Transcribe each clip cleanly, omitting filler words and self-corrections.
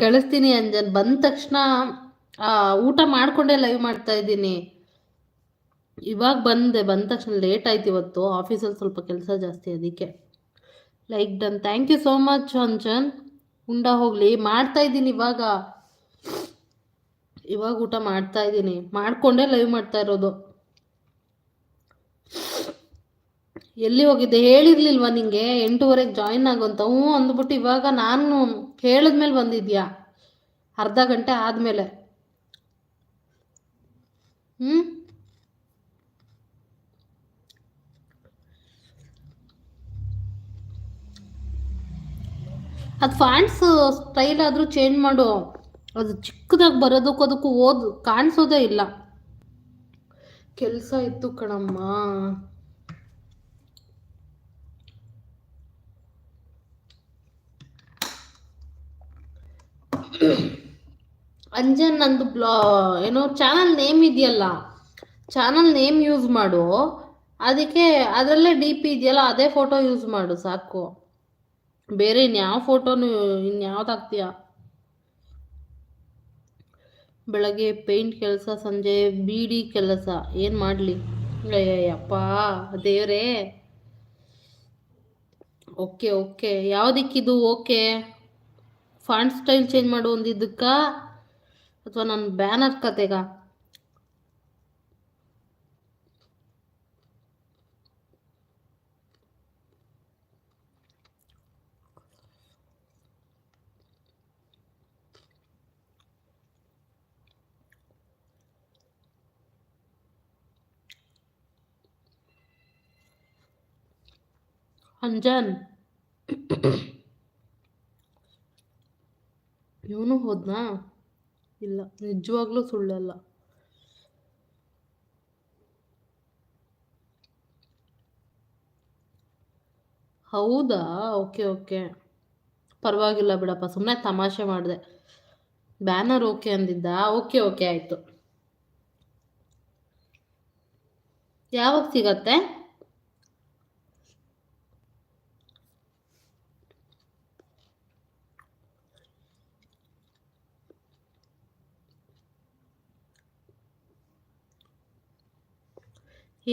ಕಳಿಸ್ತೀನಿ ಅಂಜನ್. ಬಂದ ತಕ್ಷಣ ಊಟ ಮಾಡ್ಕೊಂಡೇ ಲೈವ್ ಮಾಡ್ತಾ ಇದ್ದೀನಿ. ಇವಾಗ ಬಂದ ತಕ್ಷಣ ಲೇಟ್ ಆಯ್ತು ಇವತ್ತು, ಆಫೀಸಲ್ಲಿ ಸ್ವಲ್ಪ ಕೆಲಸ ಜಾಸ್ತಿ, ಅದಕ್ಕೆ. Like done, thank you so much Anjan. ಉಂಡ ಹೋಗ್ಲಿ, ಮಾಡ್ತಾ ಇದ್ದೀನಿ ಇವಾಗ ಊಟ ಮಾಡ್ತಾ ಇದ್ದೀನಿ, ಮಾಡ್ಕೊಂಡೇ ಲೈವ್ ಮಾಡ್ತಾ ಇರೋದು. ಎಲ್ಲಿ ಹೋಗಿದ್ದೆ ಹೇಳಿರ್ಲಿಲ್ವಾ ನಿಂಗೆ 8:30ಗೆ ಜಾಯಿನ್ ಆಗೋಂತ? ಹ್ಞೂ ಅಂದ್ಬಿಟ್ಟು ಇವಾಗ ನಾನು ಹೇಳಿದ್ಮೇಲೆ ಬಂದಿದ್ಯಾ, ಅರ್ಧ ಗಂಟೆ ಆದಮೇಲೆ. ಅದು ಫ್ಯಾಂಟ್ಸ್ ಸ್ಟೈಲ್ ಆದರೂ ಚೇಂಜ್ ಮಾಡು, ಅದು ಚಿಕ್ಕದಾಗಿ ಬರೋದಕ್ಕೂ ಕಾಣಿಸೋದೇ ಇಲ್ಲ. ಕೆಲಸ ಇತ್ತು ಕಣಮ್ಮ. ಅಂಜನ್, ನಂದು ಏನೋ ಚಾನಲ್ ನೇಮ್ ಇದೆಯಲ್ಲ, ಚಾನಲ್ ನೇಮ್ ಯೂಸ್ ಮಾಡು. ಅದಕ್ಕೆ ಅದರಲ್ಲೇ ಡಿ ಪಿ ಇದೆಯಲ್ಲ, ಅದೇ ಫೋಟೋ ಯೂಸ್ ಮಾಡು ಸಾಕು. ಬೇರೆ ಇನ್ಯಾವ ಫೋಟೋನು ಇನ್ಯಾವ್ದು ಹಾಕ್ತೀಯ? ಬೆಳಗ್ಗೆ ಪೇಂಟ್ ಕೆಲಸ, ಸಂಜೆ ಬೀಡಿ ಕೆಲಸ, ಏನು ಮಾಡಲಿ? ಅಯ್ಯಪ್ಪ ದೇವ್ರೇ. ಓಕೆ ಯಾವುದಕ್ಕಿದು? ಓಕೆ, ಫಾಂಟ್ ಸ್ಟೈಲ್ ಚೇಂಜ್ ಮಾಡು ಒಂದಿದ್ದಕ್ಕ, ಅಥವಾ ನನ್ನ ಬ್ಯಾನರ್ ಕತೆಗ? ಅಂಜನ್, ಇವನು ಹೋದ್ನಾ? ಇಲ್ಲ, ನಿಜವಾಗ್ಲೂ ಸುಳ್ಳಲ್ಲ. ಹೌದಾ? ಓಕೆ, ಪರವಾಗಿಲ್ಲ ಬಿಡಪ್ಪ, ಸುಮ್ಮನೆ ತಮಾಷೆ ಮಾಡಿದೆ. Banner okay ಅಂದಿದ್ದ? ಓಕೆ ಆಯಿತು. ಯಾವಾಗ ಸಿಗತ್ತೆ?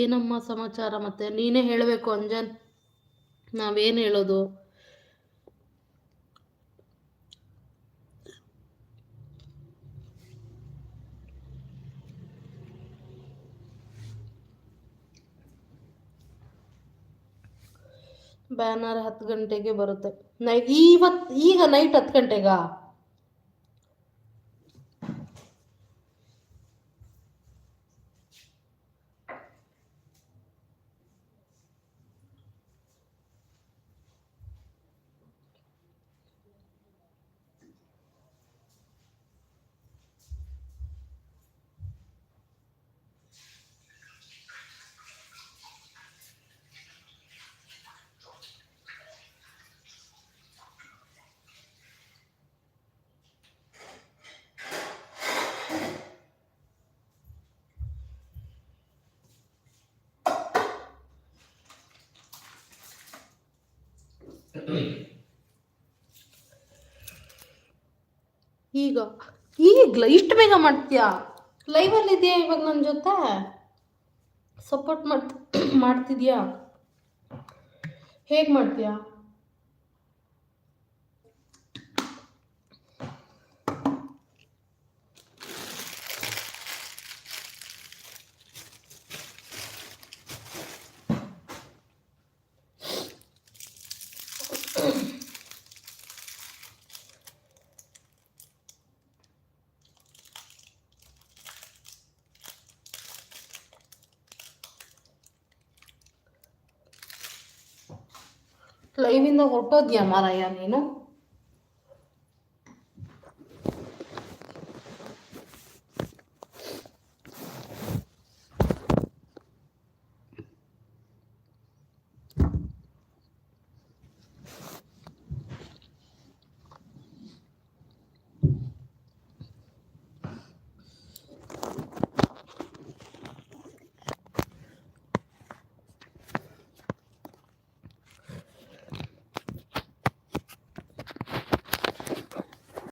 ಏನಮ್ಮ ಸಮಾಚಾರ? ಮತ್ತೆ ನೀನೇ ಹೇಳಬೇಕು ಅಂಜನ್, ನಾವೇನು ಹೇಳೋದು? ಬ್ಯಾನರ್ 10 ಗಂಟೆಗೆ ಬರುತ್ತೆ. ಈಗ ನೈಟ್ 10 ಗಂಟೆಗಾ? ಈಗಲ ಇಷ್ಟು ಬೇಗ ಮಾಡ್ತೀಯಾ? ಲೈವಲ್ಲಿ ಇದೆಯಾ ಇವಾಗ ನನ್ನ ಜೊತೆ? ಸಪೋರ್ಟ್ ಮಾಡ್ತಿದ್ಯಾ? ಹೇಗೆ ಮಾಡ್ತೀಯಾ? ಲೈವಿಂದ ಹೊರಟೋದ್ಯಾ ಮಾರಾಯ ನೀನು?